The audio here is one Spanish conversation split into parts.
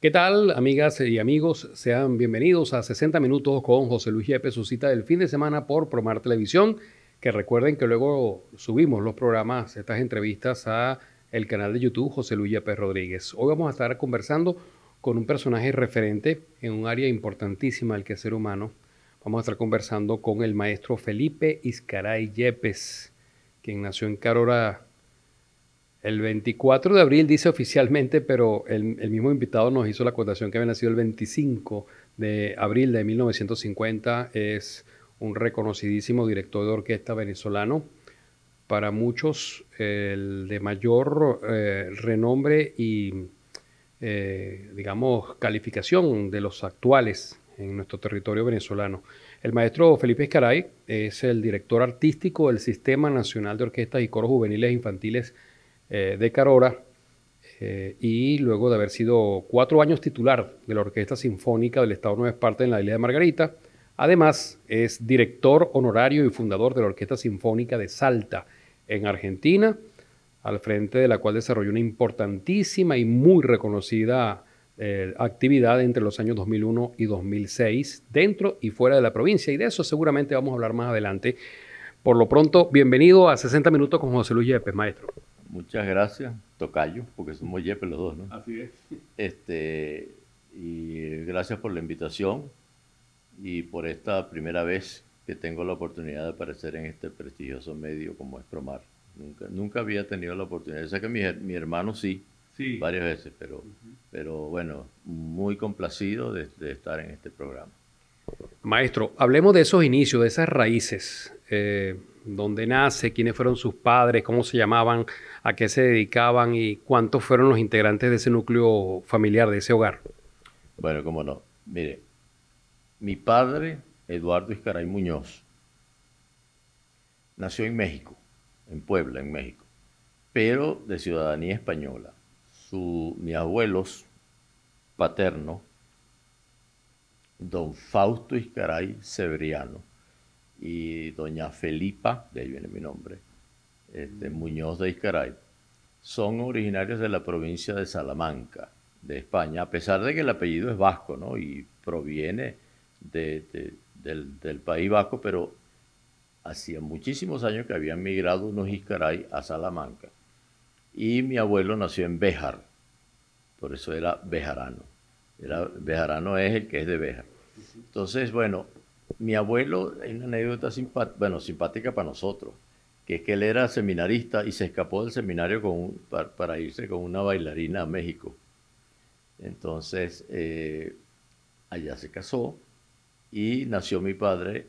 ¿Qué tal, amigas y amigos? Sean bienvenidos a 60 Minutos con José Luis Yepes, su cita del fin de semana por Promar Televisión. Que recuerden que luego subimos los programas, estas entrevistas a el canal de YouTube José Luis Yepes Rodríguez. Hoy vamos a estar conversando con un personaje referente en un área importantísima del quehacer humano. Vamos a estar conversando con el maestro Felipe Izcaray Yepes, quien nació en Carora el 24 de abril, dice oficialmente, pero el mismo invitado nos hizo la acotación que había nacido el 25 de abril de 1950. Es un reconocidísimo director de orquesta venezolano, para muchos el de mayor renombre y, digamos, calificación de los actuales en nuestro territorio venezolano. El maestro Felipe Izcaray es el director artístico del Sistema Nacional de Orquestas y Coros Juveniles e Infantiles de Carora, y luego de haber sido 4 años titular de la Orquesta Sinfónica del Estado Nueva Esparta en la isla de Margarita. Además, es director honorario y fundador de la Orquesta Sinfónica de Salta, en Argentina, al frente de la cual desarrolló una importantísima y muy reconocida actividad entre los años 2001 y 2006, dentro y fuera de la provincia. Y de eso seguramente vamos a hablar más adelante. Por lo pronto, bienvenido a 60 Minutos con José Luis Yepes, maestro. Muchas gracias, tocayo, porque somos Yepes los dos, ¿no? Así es. Y gracias por la invitación y por esta primera vez que tengo la oportunidad de aparecer en este prestigioso medio como es Promar. Nunca había tenido la oportunidad. Sé que mi hermano sí, varias veces, pero bueno, muy complacido de estar en este programa. Maestro, hablemos de esos inicios, de esas raíces. ¿Dónde nace? ¿Quiénes fueron sus padres? ¿Cómo se llamaban? ¿A qué se dedicaban? ¿Y cuántos fueron los integrantes de ese núcleo familiar, de ese hogar? Bueno, cómo no. Mire, mi padre, Eduardo Izcaray Muñoz, nació en México, en Puebla, en México, pero de ciudadanía española. Mis abuelos paternos, don Fausto Izcaray Severiano y doña Felipa, de ahí viene mi nombre, Muñoz de Izcaray, son originarios de la provincia de Salamanca, de España, a pesar de que el apellido es vasco, ¿no? Y proviene del País Vasco, pero hacía muchísimos años que habían migrado unos Izcaray a Salamanca. Y mi abuelo nació en Béjar, por eso era bejarano. Bejarano es el que es de Béjar. Entonces, bueno, mi abuelo, hay una anécdota simpática para nosotros, que es que él era seminarista y se escapó del seminario para irse con una bailarina a México. Entonces, allá se casó y nació mi padre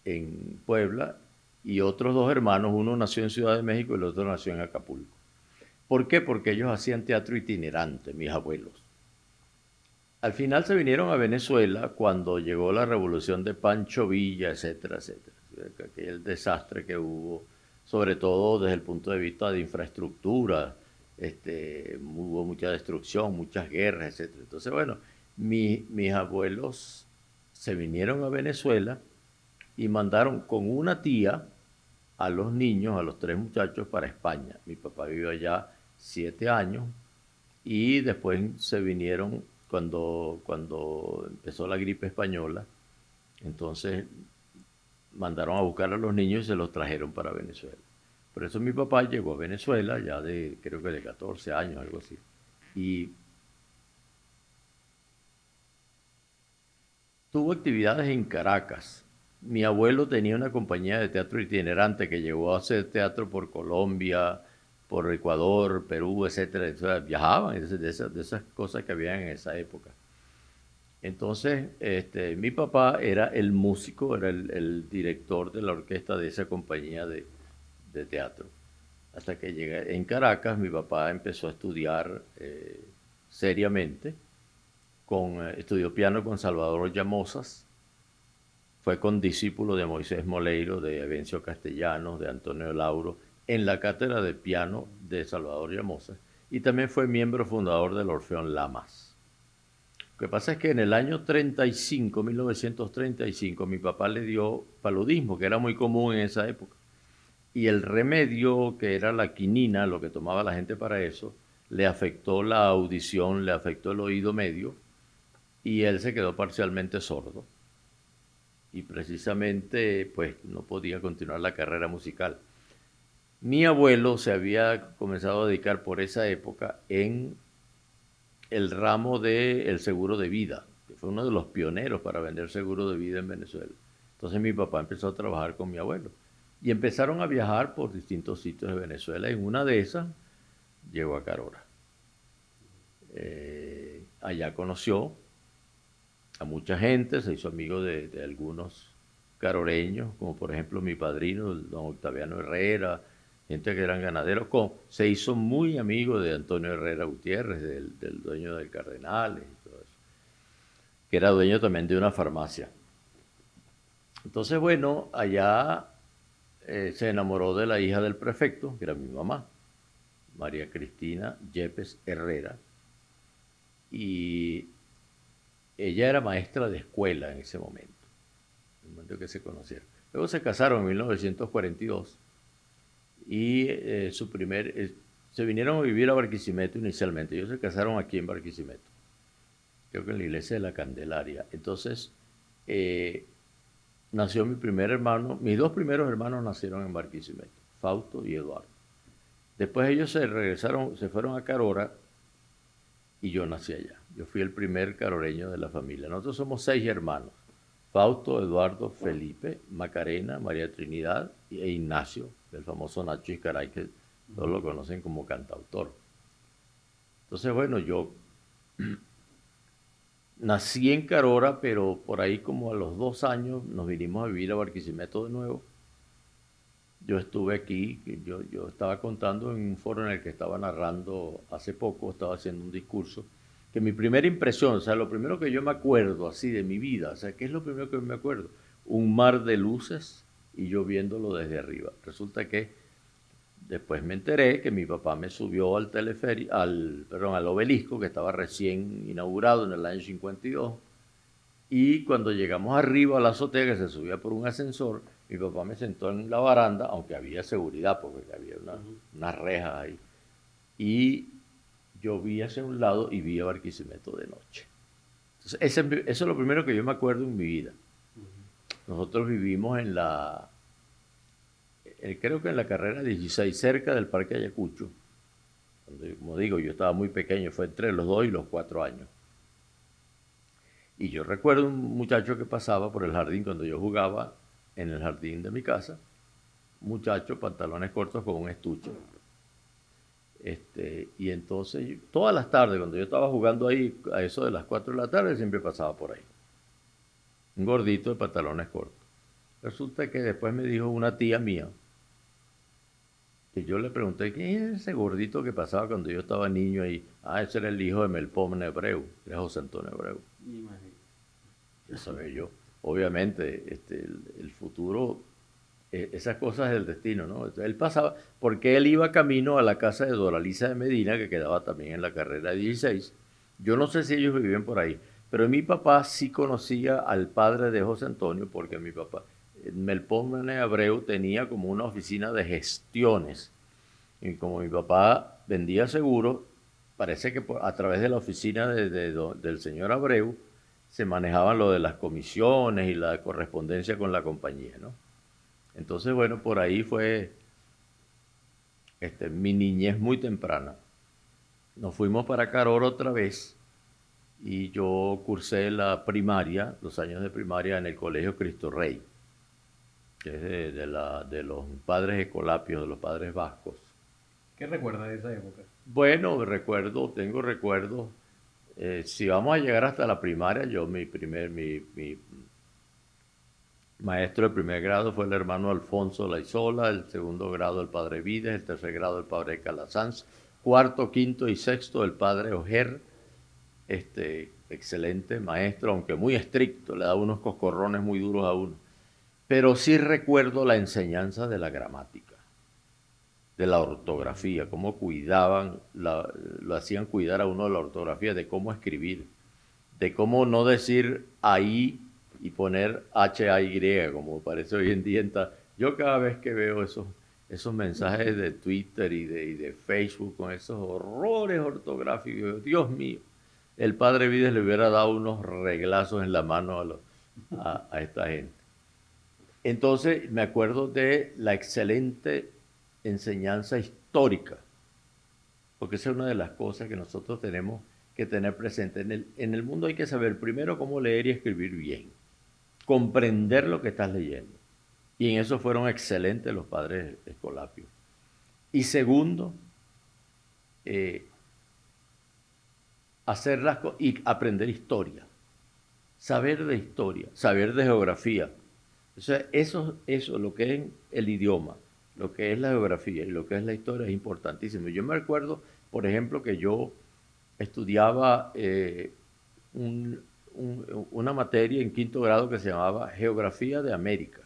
en Puebla y otros dos hermanos, uno nació en Ciudad de México y el otro nació en Acapulco. ¿Por qué? Porque ellos hacían teatro itinerante, mis abuelos. Al final se vinieron a Venezuela cuando llegó la revolución de Pancho Villa, etcétera, etcétera. Aquel desastre que hubo, sobre todo desde el punto de vista de infraestructura, hubo mucha destrucción, muchas guerras, etcétera. Entonces, bueno, mis abuelos se vinieron a Venezuela y mandaron con una tía a los niños, a los 3 muchachos, para España. Mi papá vivió allá 7 años y después se vinieron cuando empezó la gripe española. Entonces mandaron a buscar a los niños y se los trajeron para Venezuela. Por eso mi papá llegó a Venezuela ya creo que de 14 años, algo así. Y tuvo actividades en Caracas. Mi abuelo tenía una compañía de teatro itinerante que llegó a hacer teatro por Colombia, por Ecuador, Perú, etcétera. Entonces, viajaban de esas cosas que había en esa época. Entonces, mi papá era el músico, era el director de la orquesta de esa compañía de teatro. Hasta que llegué en Caracas, mi papá empezó a estudiar seriamente. Estudió piano con Salvador Llamosas. Fue condiscípulo de Moisés Moleiro, de Evencio Castellanos, de Antonio Lauro, en la cátedra de piano de Salvador Llamosas. Y también fue miembro fundador del Orfeón Lamas. Lo que pasa es que en el año 1935, mi papá le dio paludismo, que era muy común en esa época. Y el remedio, que era la quinina, lo que tomaba la gente para eso, le afectó la audición, le afectó el oído medio y él se quedó parcialmente sordo. Y precisamente pues no podía continuar la carrera musical. Mi abuelo se había comenzado a dedicar por esa época en el ramo del seguro de vida, que fue uno de los pioneros para vender seguro de vida en Venezuela. Entonces mi papá empezó a trabajar con mi abuelo y empezaron a viajar por distintos sitios de Venezuela. En una de esas llegó a Carora. Allá conoció a mucha gente, se hizo amigo de algunos caroreños, como por ejemplo mi padrino, el don Octaviano Herrera, gente que eran ganaderos. Se hizo muy amigo de Antonio Herrera Gutiérrez, del dueño del Cardenales y todo eso, que era dueño también de una farmacia. Entonces, bueno, allá se enamoró de la hija del prefecto, que era mi mamá, María Cristina Yepes Herrera, y ella era maestra de escuela en ese momento, en el momento que se conocieron. Luego se casaron en 1942 y se vinieron a vivir a Barquisimeto inicialmente. Ellos se casaron aquí en Barquisimeto, creo que en la iglesia de la Candelaria. Entonces, nació mi primer hermano, mis dos primeros hermanos nacieron en Barquisimeto, Fausto y Eduardo. Después ellos se fueron a Carora y yo nací allá. Yo fui el primer caroreño de la familia. Nosotros somos 6 hermanos: Fausto, Eduardo, Felipe, Macarena, María Trinidad e Ignacio, el famoso Nacho Iscaray, que todos lo conocen como cantautor. Entonces, bueno, yo nací en Carora, pero por ahí como a los 2 años nos vinimos a vivir a Barquisimeto de nuevo. Yo estuve aquí, yo estaba contando en un foro en el que estaba narrando hace poco, estaba haciendo un discurso, que mi primera impresión, o sea, lo primero que yo me acuerdo así de mi vida, o sea, ¿qué es lo primero que me acuerdo? Un mar de luces y yo viéndolo desde arriba. Resulta que después me enteré que mi papá me subió al al obelisco, que estaba recién inaugurado en el año 52, y cuando llegamos arriba a la azotea, que se subía por un ascensor, mi papá me sentó en la baranda, aunque había seguridad, porque había unas rejas ahí, y yo vi hacia un lado y vi a Barquisimeto de noche. Entonces, eso es lo primero que yo me acuerdo en mi vida. Nosotros vivimos creo que en la carrera 16, cerca del Parque Ayacucho. Como digo, yo estaba muy pequeño, fue entre los 2 y los 4 años. Y yo recuerdo un muchacho que pasaba por el jardín cuando yo jugaba en el jardín de mi casa, un muchacho, pantalones cortos con un estuche. Y entonces, todas las tardes, cuando yo estaba jugando ahí, a eso de las 4 de la tarde, siempre pasaba por ahí. Un gordito de pantalones cortos. Resulta que después me dijo una tía mía, que yo le pregunté, ¿quién es ese gordito que pasaba cuando yo estaba niño ahí? Ah, ese era el hijo de Melpomene Abreu, era José Antonio Abreu. Ya sabía yo. Obviamente, el futuro, esas cosas del destino, ¿no? Entonces, él pasaba, porque él iba camino a la casa de Doralisa de Medina, que quedaba también en la carrera 16. Yo no sé si ellos vivían por ahí, pero mi papá sí conocía al padre de José Antonio, porque mi papá, Melpomene Abreu, tenía como una oficina de gestiones. Y como mi papá vendía seguros, parece que a través de la oficina del señor Abreu se manejaban lo de las comisiones y la correspondencia con la compañía, ¿no? Entonces, bueno, por ahí fue mi niñez muy temprana. Nos fuimos para Carora otra vez y yo cursé la primaria, los años de primaria en el Colegio Cristo Rey, que es de los padres escolapios, de los padres vascos. ¿Qué recuerda de esa época? Bueno, tengo recuerdos. Si vamos a llegar hasta la primaria, mi maestro de primer grado fue el hermano Alfonso Laizola, el segundo grado el padre Vides, el tercer grado el padre Calasanz, cuarto, quinto y sexto el padre Ojer, excelente maestro, aunque muy estricto, le daba unos coscorrones muy duros a uno. Pero sí recuerdo la enseñanza de la gramática, de la ortografía, cómo cuidaban, lo hacían cuidar a uno de la ortografía, de cómo escribir, de cómo no decir ahí y poner H-A-Y, como parece hoy en día. Yo cada vez que veo esos mensajes de Twitter y de Facebook con esos horrores ortográficos. Dios mío, el padre Vides le hubiera dado unos reglazos en la mano a esta gente. Entonces me acuerdo de la excelente enseñanza histórica, porque esa es una de las cosas que nosotros tenemos que tener presente. En el mundo hay que saber primero cómo leer y escribir bien, comprender lo que estás leyendo. Y en eso fueron excelentes los padres escolapios. Y segundo, y aprender historia, saber de historia, saber de geografía. O sea, eso, lo que es el idioma, lo que es la geografía y lo que es la historia es importantísimo. Yo me recuerdo, por ejemplo, que yo estudiaba una materia en quinto grado que se llamaba Geografía de América,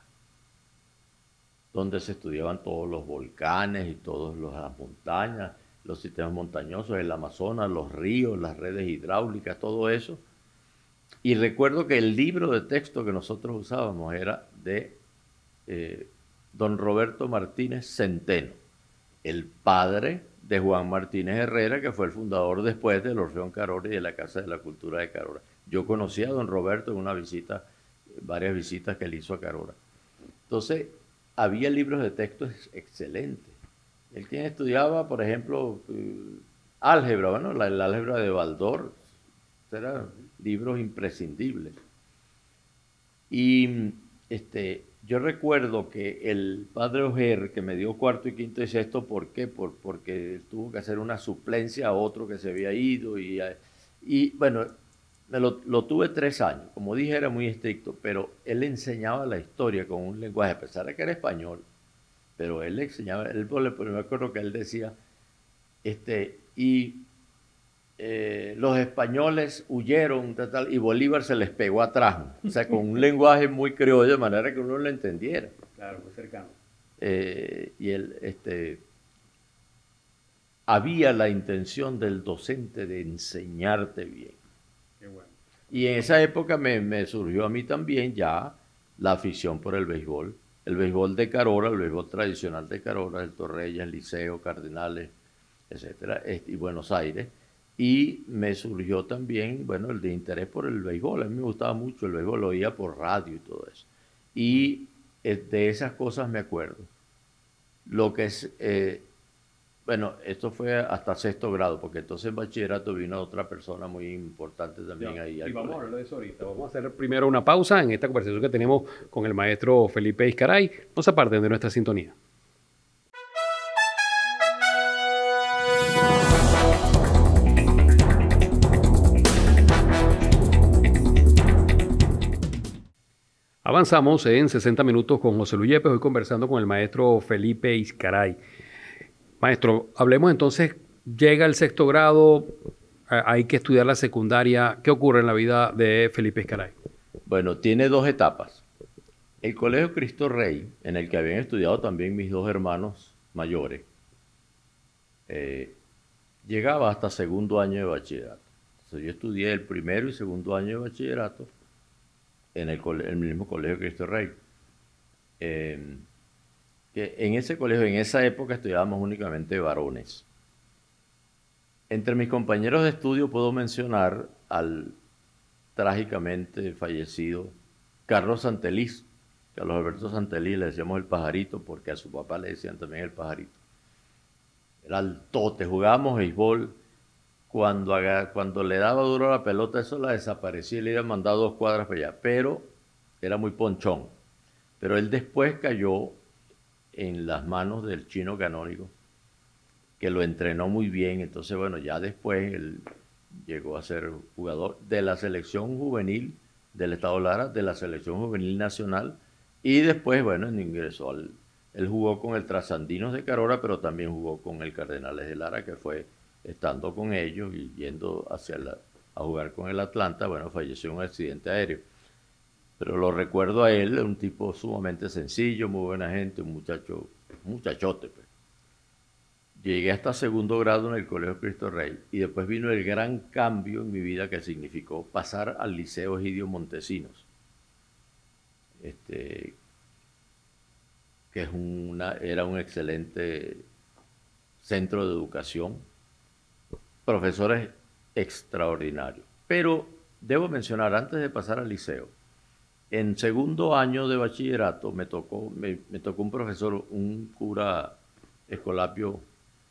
donde se estudiaban todos los volcanes y todas las montañas, los sistemas montañosos, el Amazonas, los ríos, las redes hidráulicas, todo eso. Y recuerdo que el libro de texto que nosotros usábamos era de don Roberto Martínez Centeno, el padre de Juan Martínez Herrera, que fue el fundador después del Orfeón Carora y de la Casa de la Cultura de Carora. Yo conocí a don Roberto en una visita, varias visitas que él hizo a Carora. Entonces, había libros de texto excelentes. Él quien estudiaba, por ejemplo, álgebra, bueno, el álgebra de Baldor, eran libros imprescindibles. Y yo recuerdo que el padre Ojer, que me dio cuarto y quinto y sexto, ¿por qué? Porque tuvo que hacer una suplencia a otro que se había ido. Y bueno, lo tuve 3 años. Como dije, era muy estricto, pero él enseñaba la historia con un lenguaje, a pesar de que era español, pero él le enseñaba, me acuerdo que él decía, los españoles huyeron y Bolívar se les pegó atrás, o sea, con un lenguaje muy criollo, de manera que uno lo entendiera. Claro, muy cercano. Y había la intención del docente de enseñarte bien. Qué bueno. Y en esa época me surgió a mí también ya la afición por el béisbol de Carora, el béisbol tradicional de Carora, el Torreyes, Liceo, Cardenales, etcétera, y Buenos Aires. Y me surgió también, bueno, el de interés por el béisbol. A mí me gustaba mucho el béisbol, lo oía por radio y todo eso. Y de esas cosas me acuerdo. Lo que es, bueno, esto fue hasta 6º grado, porque entonces en bachillerato vino otra persona muy importante también ahí. Y vamos a hablar de eso ahorita. Vamos a hacer primero una pausa en esta conversación que tenemos con el maestro Felipe Izcaray. No se aparten de nuestra sintonía. Avanzamos en 60 minutos con José Luis Yepes, hoy conversando con el maestro Felipe Izcaray. Maestro, hablemos entonces, llega el 6º grado, hay que estudiar la secundaria. ¿Qué ocurre en la vida de Felipe Izcaray? Bueno, tiene 2 etapas. El Colegio Cristo Rey, en el que habían estudiado también mis 2 hermanos mayores, llegaba hasta 2º año de bachillerato. Entonces, yo estudié el 1º y 2º año de bachillerato en el mismo Colegio Cristo Rey. Que en ese colegio, en esa época, estudiábamos únicamente varones. Entre mis compañeros de estudio puedo mencionar al trágicamente fallecido Carlos Santeliz, Carlos Alberto Santeliz, le decíamos el pajarito, porque a su papá le decían también el pajarito. Era altote, jugábamos béisbol. Cuando le daba duro la pelota, eso la desaparecía y le iban mandado 2 cuadras para allá, pero era muy ponchón. Pero él después cayó en las manos del Chino Canónigo, que lo entrenó muy bien. Entonces, bueno, ya después él llegó a ser jugador de la selección juvenil del Estado Lara, de la selección juvenil nacional, y después, bueno, ingresó él jugó con el Trasandinos de Carora, pero también jugó con el Cardenales de Lara, que fue estando con ellos y yendo a jugar con el Atlanta, bueno, falleció en un accidente aéreo. Pero lo recuerdo a él, un tipo sumamente sencillo, muy buena gente, un muchachote. Pues. Llegué hasta 2º grado en el Colegio Cristo Rey y después vino el gran cambio en mi vida que significó pasar al Liceo Egidio Montesinos, que que era un excelente centro de educación, profesores extraordinarios. Pero debo mencionar, antes de pasar al liceo, en segundo año de bachillerato me tocó un profesor, un cura escolapio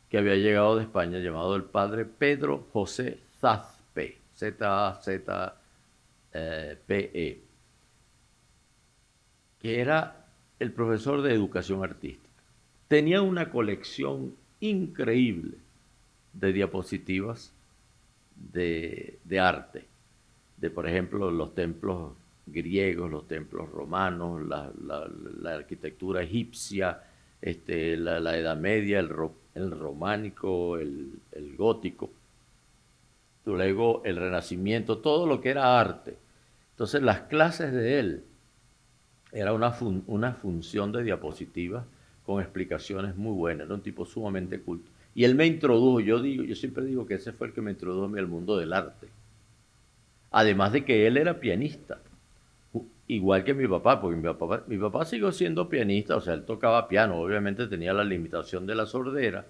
que había llegado de España, llamado el padre Pedro José Zazpe, Z-A-Z-P-E, que era el profesor de educación artística. Tenía una colección increíble de diapositivas de arte, de por ejemplo los templos griegos, los templos romanos, la arquitectura egipcia, la Edad Media, el románico, el gótico, luego el Renacimiento, todo lo que era arte. Entonces las clases de él era una función de diapositivas con explicaciones muy buenas, era un tipo sumamente culto. Y él me introdujo, yo siempre digo que ese fue el que me introdujo a mí al mundo del arte. Además de que él era pianista, igual que mi papá, porque mi papá siguió siendo pianista, o sea, él tocaba piano, obviamente tenía la limitación de la sordera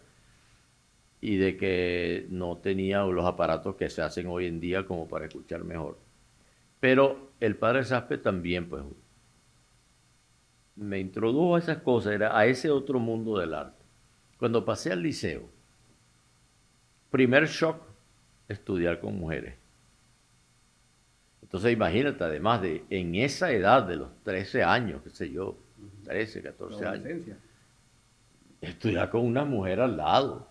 y de que no tenía los aparatos que se hacen hoy en día como para escuchar mejor. Pero el padre Zazpe también, pues, me introdujo a esas cosas, a ese otro mundo del arte. Cuando pasé al liceo, primer shock, estudiar con mujeres. Entonces imagínate, además de en esa edad de los 13 años, qué sé yo, 13, 14 años, estudiar con una mujer al lado,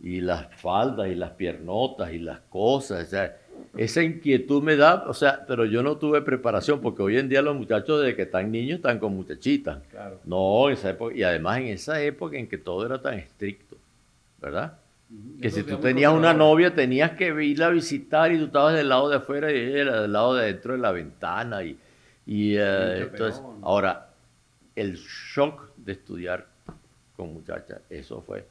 y las faldas, y las piernotas, y las cosas, o sea, esa inquietud me da, o sea, pero yo no tuve preparación, porque hoy en día los muchachos desde que están niños están con muchachitas. Claro. No, esa época, y además en esa época en que todo era tan estricto, ¿verdad? Que si tú tenías una novia, tenías que irla a visitar y tú estabas del lado de afuera y ella era del lado de adentro de la ventana. Entonces, ahora, el shock de estudiar con muchachas, eso fue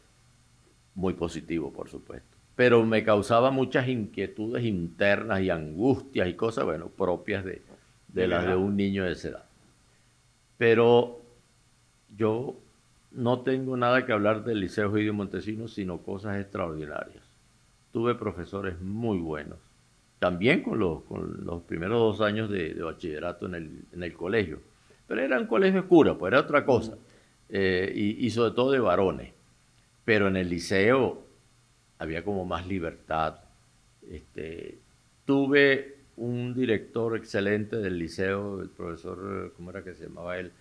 muy positivo, por supuesto. Pero me causaba muchas inquietudes internas y angustias y cosas, bueno, propias de las de un niño de esa edad. Pero yo no tengo nada que hablar del Liceo Egidio Montesinos, sino cosas extraordinarias. Tuve profesores muy buenos, también con los primeros 2 años de bachillerato en el colegio, pero era un colegio cura, pues era otra cosa, y sobre todo de varones. Pero en el liceo había como más libertad. Tuve un director excelente del liceo, el profesor, ¿cómo era que se llamaba él?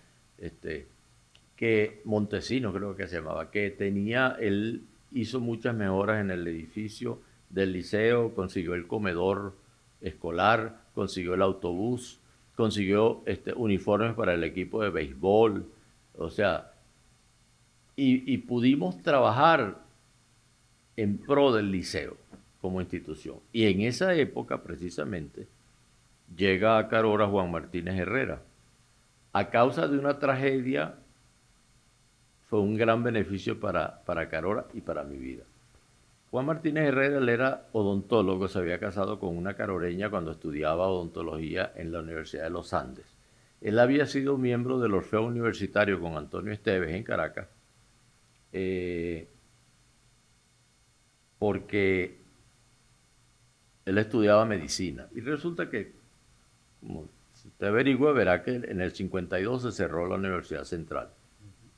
Que Montesinos creo que se llamaba, que él hizo muchas mejoras en el edificio del liceo, consiguió el comedor escolar, consiguió el autobús, consiguió uniformes para el equipo de béisbol, o sea, y pudimos trabajar en pro del liceo como institución. Y en esa época, precisamente, llega a Carora Juan Martínez Herrera. A causa de una tragedia, fue un gran beneficio para Carora y para mi vida. Juan Martínez Herrera, él era odontólogo, se había casado con una caroreña cuando estudiaba odontología en la Universidad de los Andes. Él había sido miembro del Orfeo Universitario con Antonio Esteves en Caracas, porque él estudiaba medicina. Y resulta que, como si usted averigua, verá que en el 52 se cerró la Universidad Central,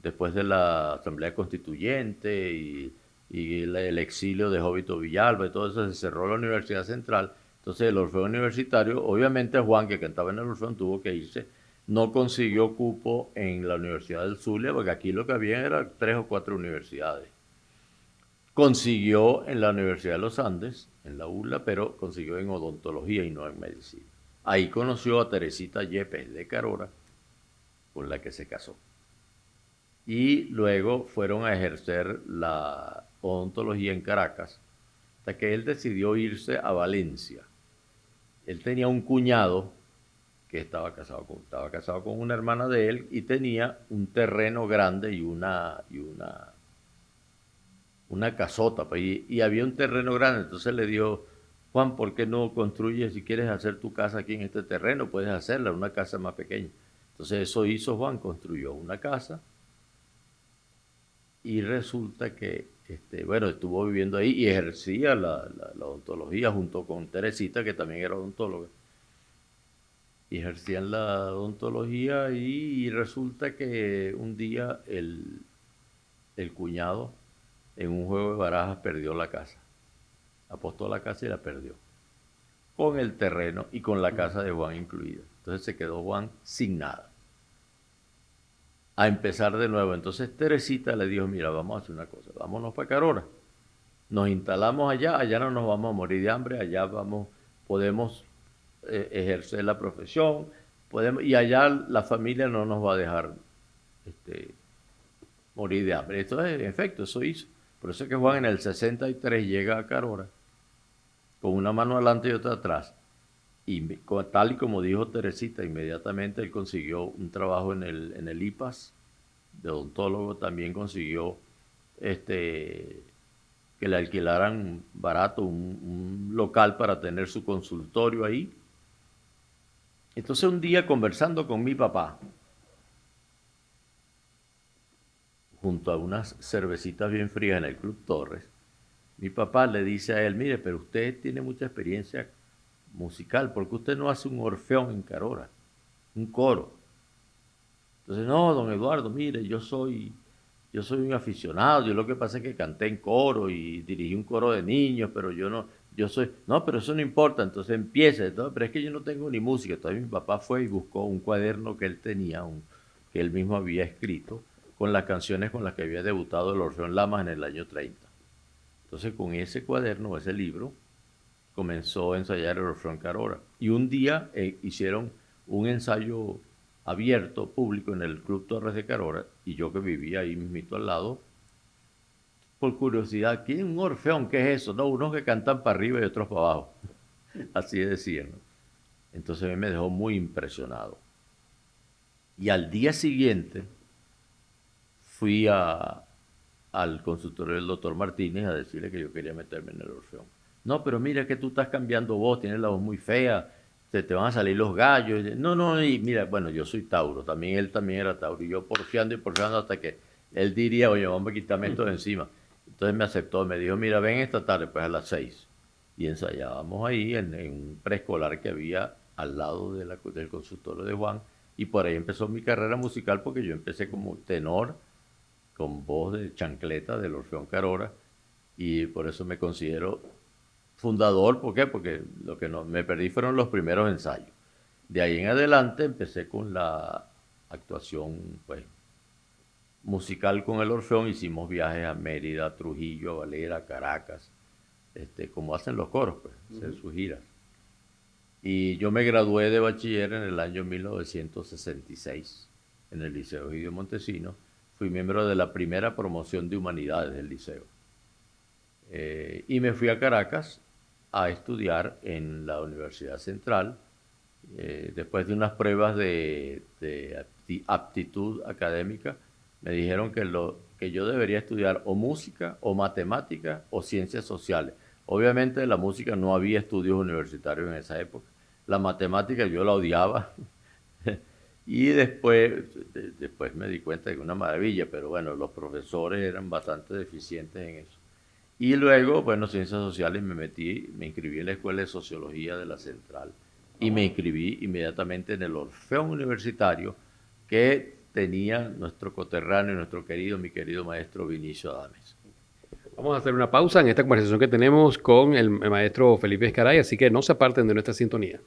después de la Asamblea Constituyente y el exilio de Jovito Villalba y todo eso, se cerró la Universidad Central. Entonces el Orfeo Universitario, obviamente Juan, que cantaba en el Orfeo, tuvo que irse. No consiguió cupo en la Universidad del Zulia, porque aquí lo que había eran 3 o 4 universidades. Consiguió en la Universidad de los Andes, en la ULA, pero consiguió en odontología y no en medicina. Ahí conoció a Teresita Yepes de Carora, con la que se casó. Y luego fueron a ejercer la odontología en Caracas, hasta que él decidió irse a Valencia. Él tenía un cuñado que estaba casado con una hermana de él y tenía un terreno grande y una casota, y había un terreno grande. Entonces le dijo: Juan, ¿por qué no construyes? Si quieres hacer tu casa aquí en este terreno, puedes hacerla, una casa más pequeña. Entonces eso hizo Juan, construyó una casa y resulta que, bueno, estuvo viviendo ahí y ejercía la odontología junto con Teresita, que también era odontóloga. Y ejercían la odontología y resulta que un día el cuñado en un juego de barajas perdió la casa. Apostó la casa y la perdió. Con el terreno y con la casa de Juan incluida. Entonces se quedó Juan sin nada. A empezar de nuevo. Entonces Teresita le dijo, mira, vamos a hacer una cosa, vámonos para Carora. Nos instalamos allá, allá no nos vamos a morir de hambre, allá podemos ejercer la profesión, y allá la familia no nos va a dejar morir de hambre. Entonces, en efecto, eso hizo. Por eso es que Juan en el 63 llega a Carora, con una mano adelante y otra atrás. Y tal y como dijo Teresita, inmediatamente él consiguió un trabajo en el IPAS, de odontólogo, también consiguió que le alquilaran barato un local para tener su consultorio ahí. Entonces un día conversando con mi papá, junto a unas cervecitas bien frías en el Club Torres, mi papá le dice a él, mire, pero usted tiene mucha experiencia musical, ¿por qué usted no hace un orfeón en Carora? Un coro. Entonces, no, don Eduardo, mire, yo soy un aficionado, yo lo que pasa es que canté en coro y dirigí un coro de niños, pero no, pero eso no importa, entonces empieza, pero es que yo no tengo ni música. Entonces mi papá fue y buscó un cuaderno que él tenía, que él mismo había escrito, con las canciones con las que había debutado el Orfeón Lamas en el año 30. Entonces con ese cuaderno, ese libro, comenzó a ensayar el Orfeón Carora. Y un día hicieron un ensayo abierto, público, en el Club Torres de Carora, y yo que vivía ahí mismito al lado, por curiosidad, ¿quién es un orfeón? ¿Qué es eso? No, unos que cantan para arriba y otros para abajo. Así decían, ¿no? Entonces a mí me dejó muy impresionado. Y al día siguiente fui al consultorio del doctor Martínez a decirle que yo quería meterme en el orfeón. No, pero mira que tú estás cambiando voz, tienes la voz muy fea, te van a salir los gallos. No, y mira, bueno, yo soy Tauro, él también era Tauro, y yo porfiando hasta que él diría, oye, vamos a quitarme esto de encima. Entonces me aceptó, me dijo, mira, ven esta tarde, pues a las 6. Y ensayábamos ahí en un preescolar que había al lado del consultorio de Juan, y por ahí empezó mi carrera musical, porque yo empecé como tenor, con voz de chancleta del Orfeón Carora, y por eso me considero fundador. ¿Por qué? Porque lo que me perdí fueron los primeros ensayos. De ahí en adelante empecé con la actuación, pues, musical con el Orfeón. Hicimos viajes a Mérida, a Trujillo, a Valera, a Caracas, como hacen los coros, pues, hacer sus giras. Y yo me gradué de bachiller en el año 1966 en el Liceo Egidio Montesinos. Fui miembro de la primera promoción de humanidades del liceo. Y me fui a Caracas a estudiar en la Universidad Central. Después de unas pruebas de aptitud académica, me dijeron que yo debería estudiar o música, o matemática, o ciencias sociales. Obviamente de la música no había estudios universitarios en esa época. La matemática yo la odiaba. Y después me di cuenta de que una maravilla, pero bueno, los profesores eran bastante deficientes en eso. Y luego, bueno, ciencias sociales, me inscribí en la Escuela de Sociología de la Central y me inscribí inmediatamente en el Orfeón Universitario que tenía nuestro coterráneo, mi querido maestro Vinicio Adames. Vamos a hacer una pausa en esta conversación que tenemos con el maestro Felipe Escaray, así que no se aparten de nuestra sintonía.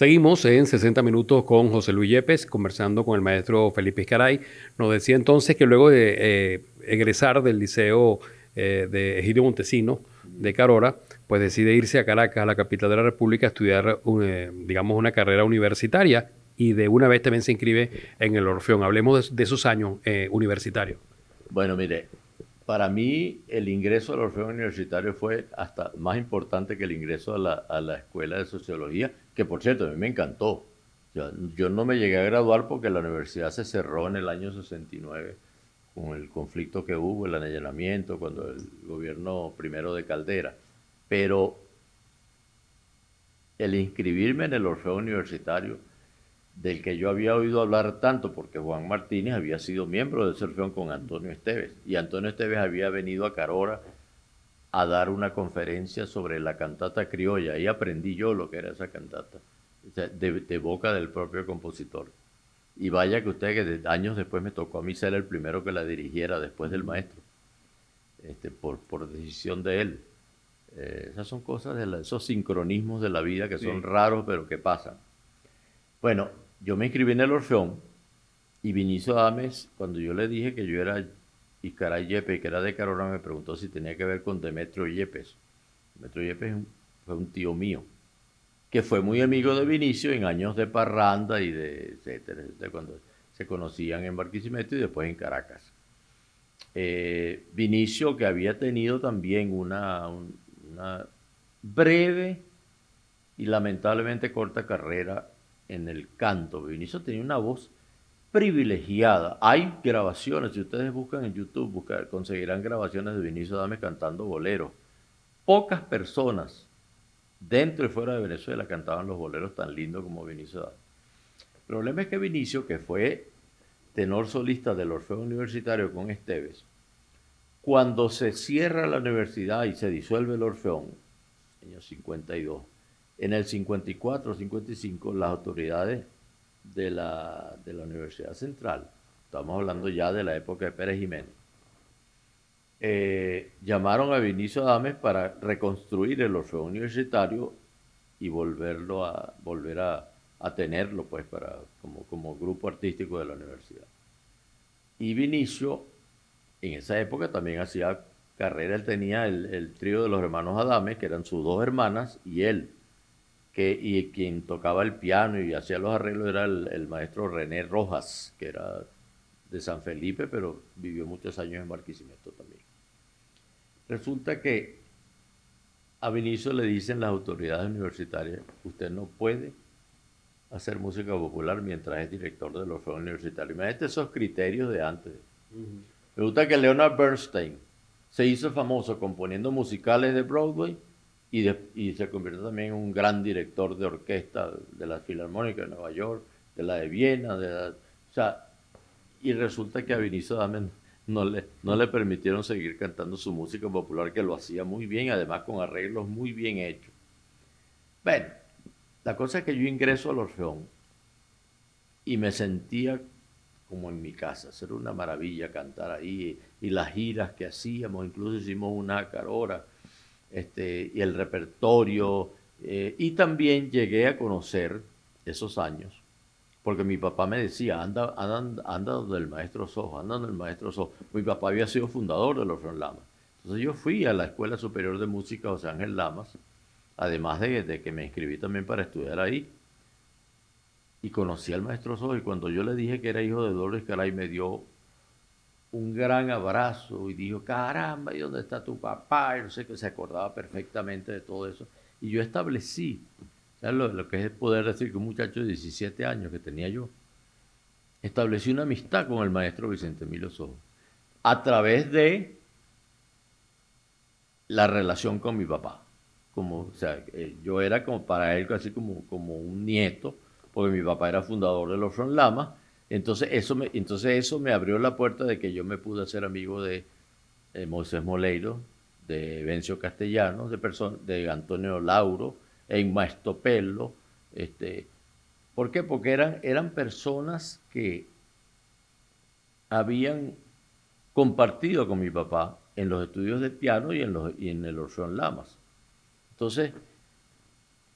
Seguimos en 60 minutos con José Luis Yepes, conversando con el maestro Felipe Iscaray. Nos decía entonces que luego de egresar del Liceo de Egidio Montesino de Carora, pues decide irse a Caracas, a la capital de la República, a estudiar, digamos, una carrera universitaria, y de una vez también se inscribe en el Orfeón. Hablemos de esos años universitarios. Bueno, mire, para mí el ingreso al Orfeón Universitario fue hasta más importante que el ingreso a la Escuela de Sociología, que por cierto a mí me encantó. Yo no me llegué a graduar porque la universidad se cerró en el año 69 con el conflicto que hubo, el allanamiento, cuando el gobierno primero de Caldera. Pero el inscribirme en el Orfeón Universitario, del que yo había oído hablar tanto, porque Juan Martínez había sido miembro de ese Orfeón con Antonio Esteves, y Antonio Esteves había venido a Carora a dar una conferencia sobre la cantata criolla, y aprendí yo lo que era esa cantata, o sea, de boca del propio compositor. Y vaya que usted, que años después me tocó a mí ser el primero que la dirigiera después del maestro, por decisión de él. Esas son cosas, esos sincronismos de la vida que son raros, pero que pasan. Bueno, yo me inscribí en el Orfeón y Vinicio Adames, cuando yo le dije que yo era Iscaray Yepes, que era de Carora, me preguntó si tenía que ver con Demetrio Yepes. Demetrio Yepes fue un tío mío, que fue muy amigo de Vinicio en años de parranda y de etcétera, cuando se conocían en Barquisimeto y después en Caracas. Vinicio, que había tenido también una breve y lamentablemente corta carrera en el canto. Vinicio tenía una voz privilegiada. Hay grabaciones, si ustedes buscan en YouTube, conseguirán grabaciones de Vinicio Adames cantando boleros. Pocas personas dentro y fuera de Venezuela cantaban los boleros tan lindos como Vinicio Adames. El problema es que Vinicio, que fue tenor solista del Orfeo Universitario con Esteves, cuando se cierra la universidad y se disuelve el Orfeón, año 52, en el 54, 55, las autoridades de la Universidad Central, estamos hablando ya de la época de Pérez Jiménez, llamaron a Vinicio Adames para reconstruir el Orfeón Universitario y volver a tenerlo pues como grupo artístico de la universidad. Y Vinicio en esa época también hacía carrera. Él tenía el trío de los hermanos Adames, que eran sus dos hermanas, y él, y quien tocaba el piano y hacía los arreglos era el maestro René Rojas, que era de San Felipe, pero vivió muchos años en Barquisimeto también. Resulta que a Vinicio le dicen las autoridades universitarias: usted no puede hacer música popular mientras es director del Orfeo Universitario. Imagínate esos criterios de antes. Me gusta que Leonard Bernstein se hizo famoso componiendo musicales de Broadway y se convirtió también en un gran director de orquesta de la Filarmónica de Nueva York, de la de Viena, o sea, y resulta que a Vinicio Adames no le permitieron seguir cantando su música popular, que lo hacía muy bien, además con arreglos muy bien hechos. Bueno, la cosa es que yo ingreso al Orfeón y me sentía como en mi casa. Era una maravilla cantar ahí, y las giras que hacíamos, incluso hicimos una a Carora, y el repertorio, y también llegué a conocer esos años, porque mi papá me decía: anda donde el maestro Sojo, anda donde el maestro Sojo. Mi papá había sido fundador del Orfeón Lamas. Entonces yo fui a la Escuela Superior de Música José Ángel Lamas, además de que me inscribí también para estudiar ahí. Y conocí al maestro Sojo, y cuando yo le dije que era hijo de Eduardo Iscaray, me dio un gran abrazo y dijo: caramba, ¿y dónde está tu papá? Y no sé qué, se acordaba perfectamente de todo eso. Y yo establecí, ¿sabes lo que es poder decir que un muchacho de 17 años que tenía yo? Establecí una amistad con el maestro Vicente Emilio Sojo a través de la relación con mi papá. O sea, yo era como para él casi como un nieto, porque mi papá era fundador del Orfeón Lamas. Entonces eso me abrió la puerta de que yo me pude hacer amigo de Moisés Moleiro, de Vencio Castellanos, de Antonio Lauro, Emma Estopello. ¿Por qué? Porque eran personas que habían compartido con mi papá en los estudios de piano y en el Orfeón Lamas. Entonces,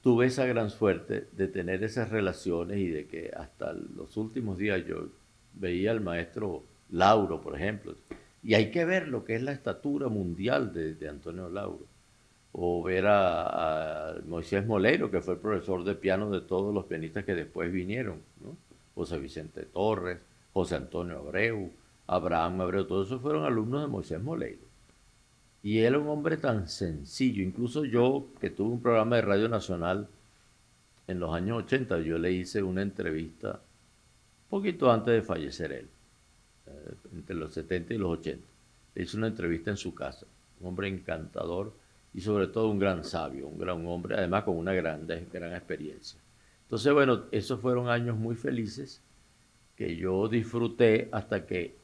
tuve esa gran suerte de tener esas relaciones y de que hasta los últimos días yo veía al maestro Lauro, por ejemplo, y hay que ver lo que es la estatura mundial de Antonio Lauro, o ver a Moisés Moleiro, que fue el profesor de piano de todos los pianistas que después vinieron, ¿no? José Vicente Torres, José Antonio Abreu, Abraham Abreu, todos esos fueron alumnos de Moisés Moleiro. Y él era un hombre tan sencillo, incluso yo, que tuve un programa de Radio Nacional en los años 80, yo le hice una entrevista poquito antes de fallecer él, entre los 70 y los 80. Le hice una entrevista en su casa, un hombre encantador y sobre todo un gran sabio, un gran hombre, además con una gran experiencia. Entonces, bueno, esos fueron años muy felices que yo disfruté hasta que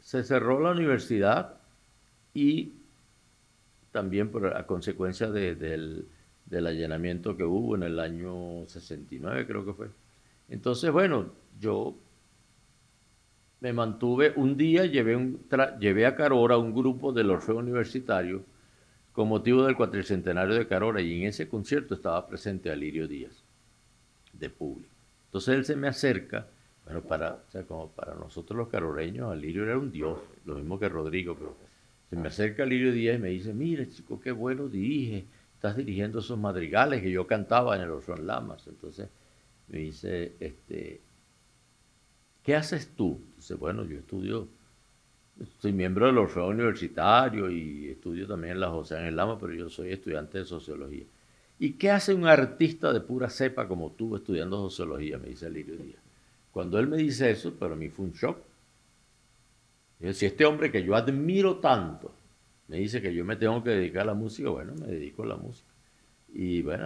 se cerró la universidad y también a consecuencia del allanamiento que hubo en el año 69, creo que fue. Entonces, bueno, yo me mantuve, un día llevé a Carora un grupo del Orfeo Universitario con motivo del cuatricentenario de Carora, y en ese concierto estaba presente Alirio Díaz, de público. Entonces él se me acerca, bueno, como para nosotros los caroreños, Alirio era un dios, lo mismo que Rodrigo, pero se me acerca Alirio Díaz y me dice, mira chico, qué bueno dirige, estás dirigiendo esos madrigales que yo cantaba en el Orfeón Lamas. Entonces me dice, ¿qué haces tú? Entonces, bueno, yo soy miembro del Orfeo Universitario y estudio también en la José Ángel Lama, pero yo soy estudiante de sociología. ¿Y qué hace un artista de pura cepa como tú estudiando sociología? Me dice Alirio Díaz. Cuando él me dice eso, para mí fue un shock. Si este hombre que yo admiro tanto me dice que yo me tengo que dedicar a la música, bueno, me dedico a la música. Y bueno,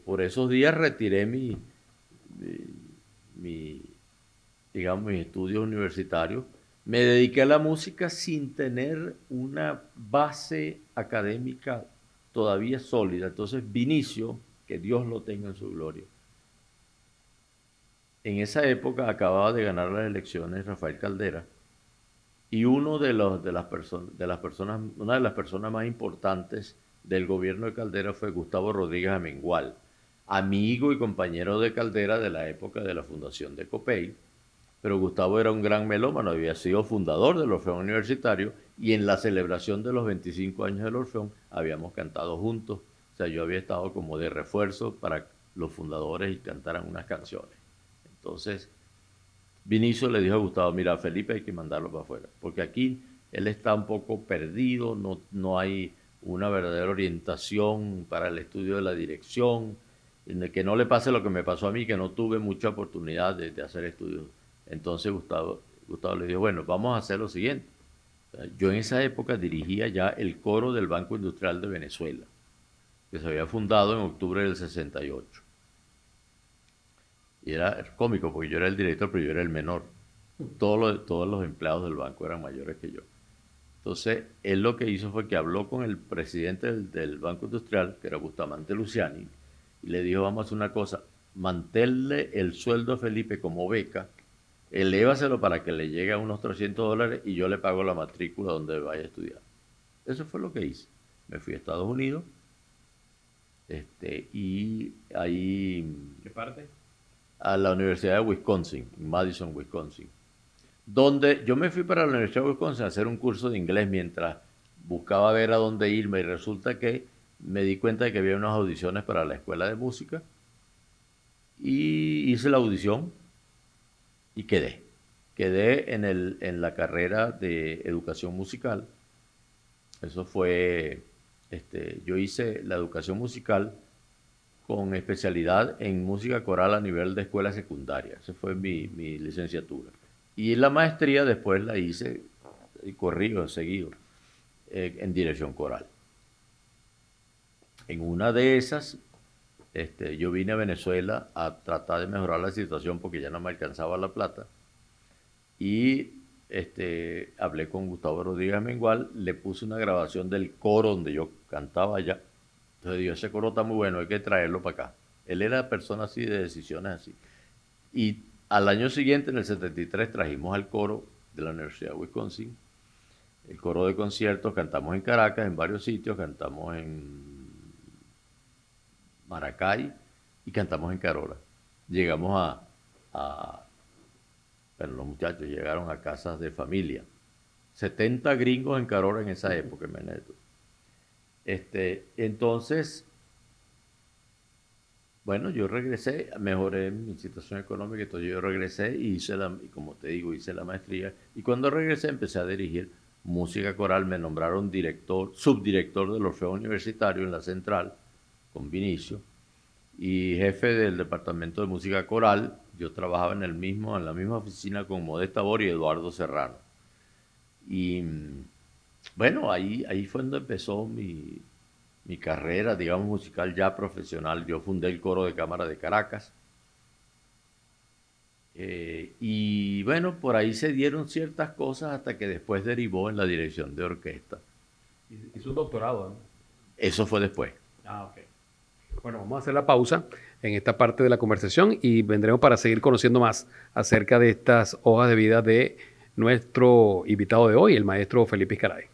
por esos días retiré digamos, mis estudios universitarios. Me dediqué a la música sin tener una base académica todavía sólida. Entonces, Vinicio, que Dios lo tenga en su gloria, en esa época acababa de ganar las elecciones Rafael Caldera, y una de las personas más importantes del gobierno de Caldera fue Gustavo Rodríguez Amengual, amigo y compañero de Caldera de la época de la fundación de Copey. Pero Gustavo era un gran melómano, había sido fundador del Orfeón Universitario, y en la celebración de los 25 años del Orfeón habíamos cantado juntos. O sea, yo había estado como de refuerzo para los fundadores y cantaran unas canciones. Entonces, Vinicio le dijo a Gustavo, mira, Felipe hay que mandarlo para afuera, porque aquí él está un poco perdido, no hay una verdadera orientación para el estudio de la dirección, en el que no le pase lo que me pasó a mí, que no tuve mucha oportunidad de hacer estudios. Entonces Gustavo le dijo, bueno, vamos a hacer lo siguiente. Yo en esa época dirigía ya el coro del Banco Industrial de Venezuela, que se había fundado en octubre del 68. Y era cómico porque yo era el director, pero yo era el menor. Todos los empleados del banco eran mayores que yo. Entonces, él lo que hizo fue que habló con el presidente del Banco Industrial, que era Bustamante Luciani, y le dijo, vamos a hacer una cosa, manténle el sueldo a Felipe como beca, elévaselo para que le llegue a unos $300 y yo le pago la matrícula donde vaya a estudiar. Eso fue lo que hice. Me fui a Estados Unidos, y ahí... ¿Qué parte? A la Universidad de Wisconsin, en Madison, Wisconsin, donde yo me fui para la Universidad de Wisconsin a hacer un curso de inglés mientras buscaba ver a dónde irme, y resulta que me di cuenta de que había unas audiciones para la escuela de música y hice la audición y quedé. Quedé en la carrera de educación musical. Eso fue, yo hice la educación musical con especialidad en música coral a nivel de escuela secundaria. Esa fue mi licenciatura. Y la maestría después la hice, y seguido, en dirección coral. En una de esas, yo vine a Venezuela a tratar de mejorar la situación porque ya no me alcanzaba la plata. Y hablé con Gustavo Rodríguez Mengual, le puse una grabación del coro donde yo cantaba allá. Entonces digo, ese coro está muy bueno, hay que traerlo para acá. Él era persona así, de decisiones así. Y al año siguiente, en el 73, trajimos al coro de la Universidad de Wisconsin, el coro de conciertos, cantamos en Caracas, en varios sitios, cantamos en Maracay y cantamos en Carora. Llegamos bueno, los muchachos llegaron a casas de familia. 70 gringos en Carora en esa época, imagínate. Entonces, bueno, yo regresé, mejoré mi situación económica, entonces yo regresé y como te digo, hice la maestría. Y cuando regresé empecé a dirigir música coral, me nombraron subdirector del Orfeo Universitario en la Central, con Vinicio, y jefe del Departamento de Música Coral. Yo trabajaba en la misma oficina con Modesta Bori y Eduardo Serrano. Y bueno, ahí fue donde empezó mi carrera, digamos, musical ya profesional. Yo fundé el Coro de Cámara de Caracas. Y bueno, por ahí se dieron ciertas cosas hasta que después derivó en la dirección de orquesta. Hizo un doctorado, ¿no? Eso fue después. Ah, ok. Bueno, vamos a hacer la pausa en esta parte de la conversación y vendremos para seguir conociendo más acerca de estas hojas de vida de nuestro invitado de hoy, el maestro Felipe Izcaray.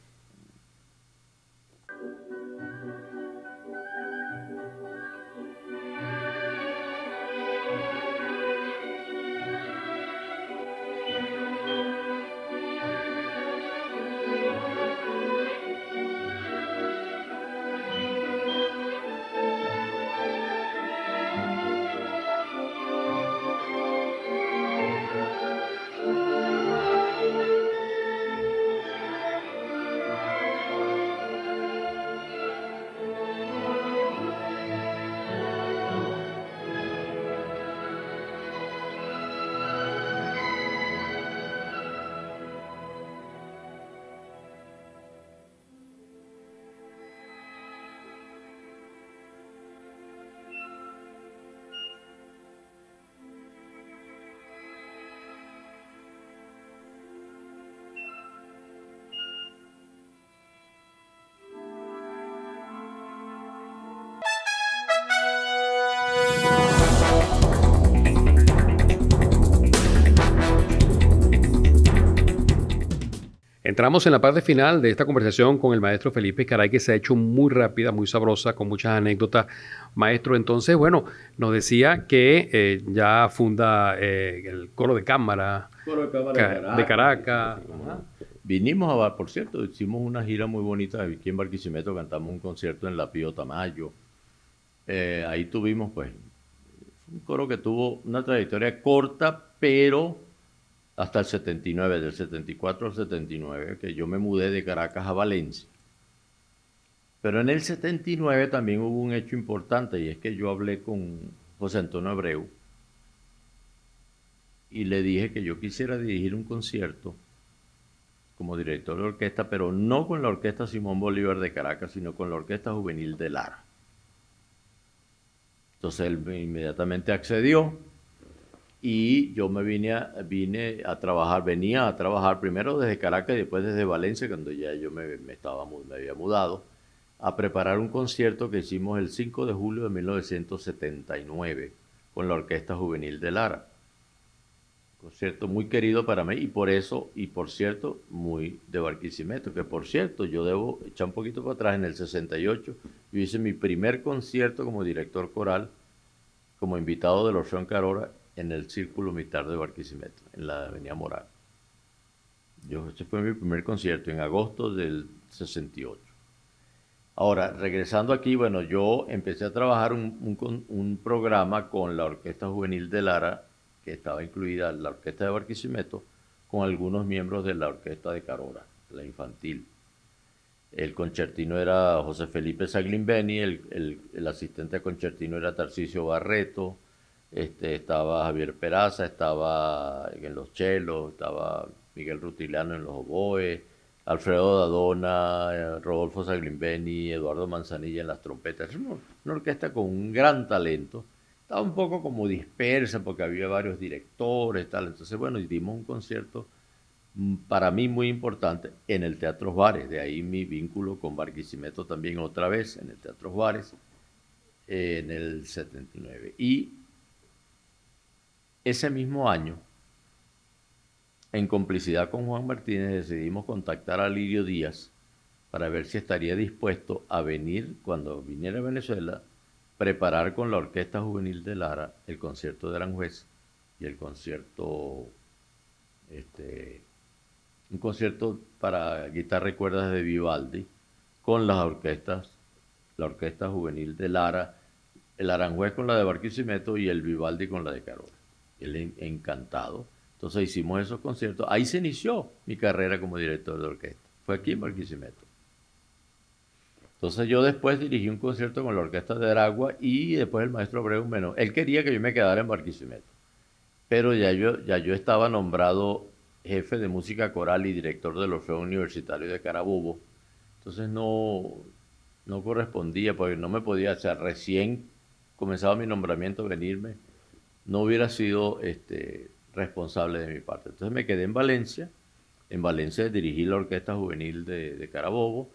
Entramos en la parte final de esta conversación con el maestro Felipe Izcaray, que se ha hecho muy rápida, muy sabrosa, con muchas anécdotas. Maestro, entonces, bueno, nos decía que ya funda el Coro de Cámara, de Caracas. Vinimos por cierto, hicimos una gira muy bonita aquí en Barquisimeto, cantamos un concierto en la Pío Tamayo. Ahí tuvimos, pues, un coro que tuvo una trayectoria corta, pero hasta el 79, del 74 al 79, que yo me mudé de Caracas a Valencia. Pero en el 79 también hubo un hecho importante, y es que yo hablé con José Antonio Abreu y le dije que yo quisiera dirigir un concierto como director de orquesta, pero no con la Orquesta Simón Bolívar de Caracas, sino con la Orquesta Juvenil de Lara. Entonces él inmediatamente accedió. Y yo venía a trabajar primero desde Caracas y después desde Valencia, cuando ya yo me había mudado, a preparar un concierto que hicimos el 5 de julio de 1979 con la Orquesta Juvenil de Lara. Un concierto muy querido para mí y por cierto, muy de Barquisimeto, que por cierto, yo debo echar un poquito para atrás. En el 68 yo hice mi primer concierto como director coral, como invitado del Orfeo en Carora, en el Círculo Militar de Barquisimeto, en la Avenida Moral. Ese fue mi primer concierto en agosto del 68. Ahora, regresando aquí, bueno, yo empecé a trabajar un programa con la Orquesta Juvenil de Lara, que estaba incluida la Orquesta de Barquisimeto, con algunos miembros de la Orquesta de Carora, la infantil. El concertino era José Felipe Saglimbeni, el asistente a concertino era Tarcisio Barreto, estaba Javier Peraza, estaba en los chelos, estaba Miguel Rutilano en los oboes, Alfredo Dadona, Rodolfo Saglimbeni, Eduardo Manzanilla en las trompetas. Es una orquesta con un gran talento. Estaba un poco como dispersa porque había varios directores, tal. Entonces, bueno, dimos un concierto para mí muy importante en el Teatro Juárez. De ahí mi vínculo con Barquisimeto también otra vez en el Teatro Juárez en el 79. Y ese mismo año, en complicidad con Juan Martínez, decidimos contactar a Lirio Díaz para ver si estaría dispuesto a venir, cuando viniera a Venezuela, preparar con la Orquesta Juvenil de Lara el concierto de Aranjuez y el concierto, un concierto para guitarra y cuerdas de Vivaldi con las orquestas, la Orquesta Juvenil de Lara, el Aranjuez con la de Barquisimeto y el Vivaldi con la de Carola. Él encantado. Entonces hicimos esos conciertos. Ahí se inició mi carrera como director de orquesta. Fue aquí en Barquisimeto. Entonces yo después dirigí un concierto con la orquesta de Aragua y después el maestro Abreu Menor. Él quería que yo me quedara en Barquisimeto, pero ya yo estaba nombrado jefe de música coral y director del Orfeo Universitario de Carabobo. Entonces no correspondía, porque no me podía, o sea, recién comenzaba mi nombramiento, venirme, no hubiera sido responsable de mi parte. Entonces me quedé en Valencia. En Valencia dirigí la Orquesta Juvenil de Carabobo.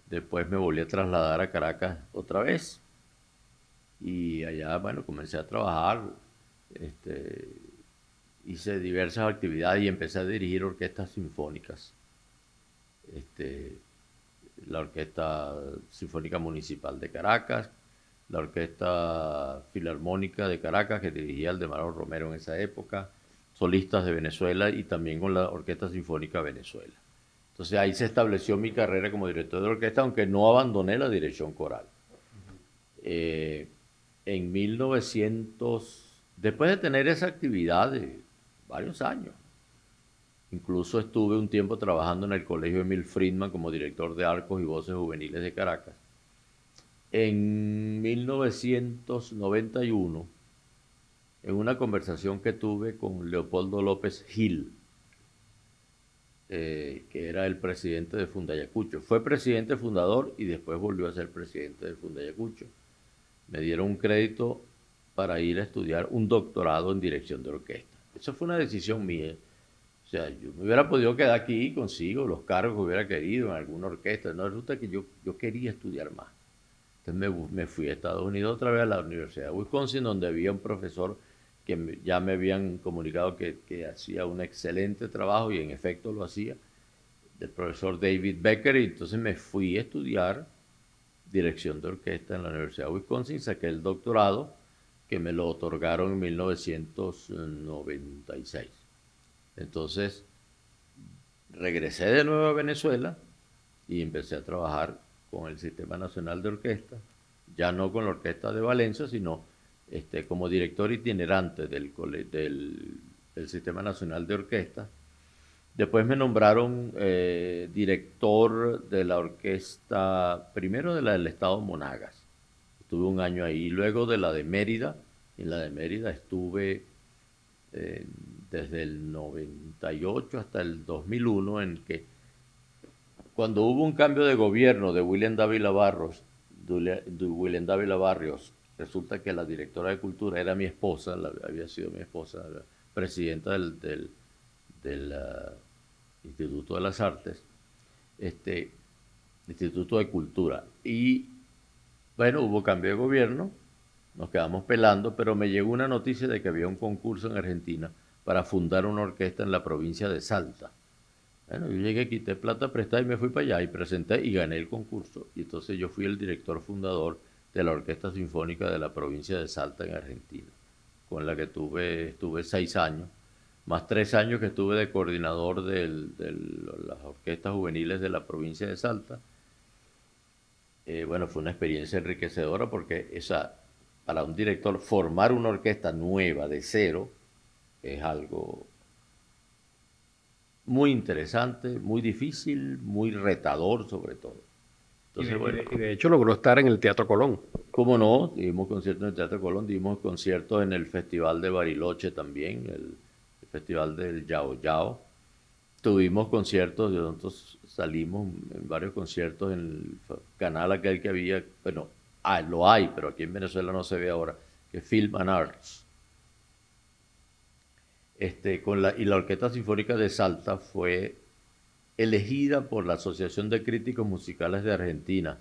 Después me volví a trasladar a Caracas otra vez. Y allá, bueno, comencé a trabajar. Hice diversas actividades y empecé a dirigir orquestas sinfónicas. La Orquesta Sinfónica Municipal de Caracas, la Orquesta Filarmónica de Caracas, que dirigía Aldemaro Romero en esa época, solistas de Venezuela y también con la Orquesta Sinfónica Venezuela. Entonces ahí se estableció mi carrera como director de orquesta, aunque no abandoné la dirección coral. En 1900, después de tener esa actividad de varios años, incluso estuve un tiempo trabajando en el Colegio Emil Friedman como director de arcos y voces juveniles de Caracas. En 1991, en una conversación que tuve con Leopoldo López Gil, que era el presidente de Fundayacucho. Fue presidente fundador y después volvió a ser presidente de Fundayacucho. Me dieron un crédito para ir a estudiar un doctorado en dirección de orquesta. Eso fue una decisión mía. O sea, yo me hubiera podido quedar aquí consigo los cargos que hubiera querido en alguna orquesta. No, resulta que yo quería estudiar más. Entonces me fui a Estados Unidos otra vez a la Universidad de Wisconsin, donde había un profesor que ya me habían comunicado que hacía un excelente trabajo y en efecto lo hacía, del profesor David Becker, y entonces me fui a estudiar dirección de orquesta en la Universidad de Wisconsin, saqué el doctorado que me lo otorgaron en 1996. Entonces regresé de nuevo a Venezuela y empecé a trabajar con el Sistema Nacional de Orquesta, ya no con la Orquesta de Valencia, sino como director itinerante del Sistema Nacional de Orquesta. Después me nombraron director de la orquesta, primero de la del Estado Monagas. Estuve un año ahí, luego de la de Mérida. En la de Mérida estuve desde el 98 hasta el 2001, en que cuando hubo un cambio de gobierno de William Dávila Barrios, resulta que la directora de Cultura era mi esposa, había sido mi esposa, la presidenta del Instituto de las Artes, Instituto de Cultura. Y bueno, hubo cambio de gobierno, nos quedamos pelando, pero me llegó una noticia de que había un concurso en Argentina para fundar una orquesta en la provincia de Salta. Bueno, yo llegué, quité plata prestada y me fui para allá y presenté y gané el concurso. Y entonces yo fui el director fundador de la Orquesta Sinfónica de la provincia de Salta en Argentina, con la que estuve 6 años, más 3 años que estuve de coordinador de las orquestas juveniles de la provincia de Salta. Bueno, fue una experiencia enriquecedora porque para un director formar una orquesta nueva de cero es algo muy interesante, muy difícil, muy retador sobre todo. Entonces, y de hecho logró estar en el Teatro Colón. ¿Cómo no? Dimos conciertos en el Teatro Colón, dimos conciertos en el Festival de Bariloche también, el Festival del Yao Yao. Tuvimos conciertos, nosotros salimos en varios conciertos en el canal aquel que había, bueno, lo hay, pero aquí en Venezuela no se ve ahora, que es Film and Arts. Y la Orquesta Sinfónica de Salta fue elegida por la Asociación de Críticos Musicales de Argentina,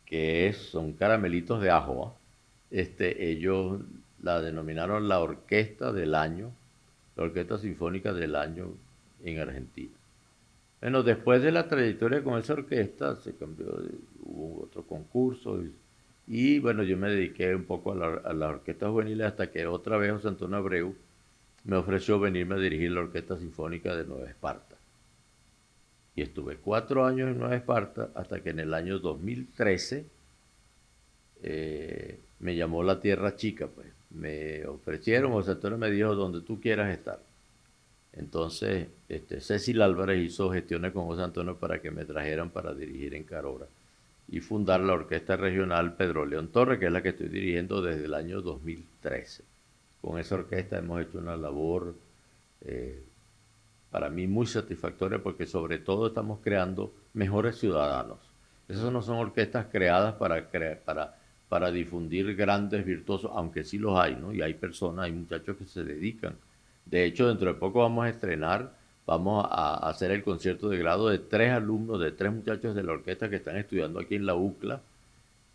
que son caramelitos de ajo. Ellos la denominaron la Orquesta del Año, la Orquesta Sinfónica del Año en Argentina. Bueno, después de la trayectoria con esa orquesta, hubo otro concurso, Y bueno, yo me dediqué un poco a las orquestas juveniles hasta que otra vez José Antonio Abreu me ofreció venirme a dirigir la Orquesta Sinfónica de Nueva Esparta. Y estuve 4 años en Nueva Esparta hasta que en el año 2013 me llamó la Tierra Chica, pues. Me ofrecieron, José Antonio me dijo, donde tú quieras estar. Entonces, Cecil Álvarez hizo gestiones con José Antonio para que me trajeran para dirigir en Carora y fundar la Orquesta Regional Pedro León Torres, que es la que estoy dirigiendo desde el año 2013. Con esa orquesta hemos hecho una labor para mí muy satisfactoria porque sobre todo estamos creando mejores ciudadanos. Esas no son orquestas creadas para difundir grandes virtuosos, aunque sí los hay, ¿no? Y hay personas, hay muchachos que se dedican. De hecho, dentro de poco vamos a estrenar, vamos a hacer el concierto de grado de 3 alumnos, de 3 muchachos de la orquesta que están estudiando aquí en la UCLA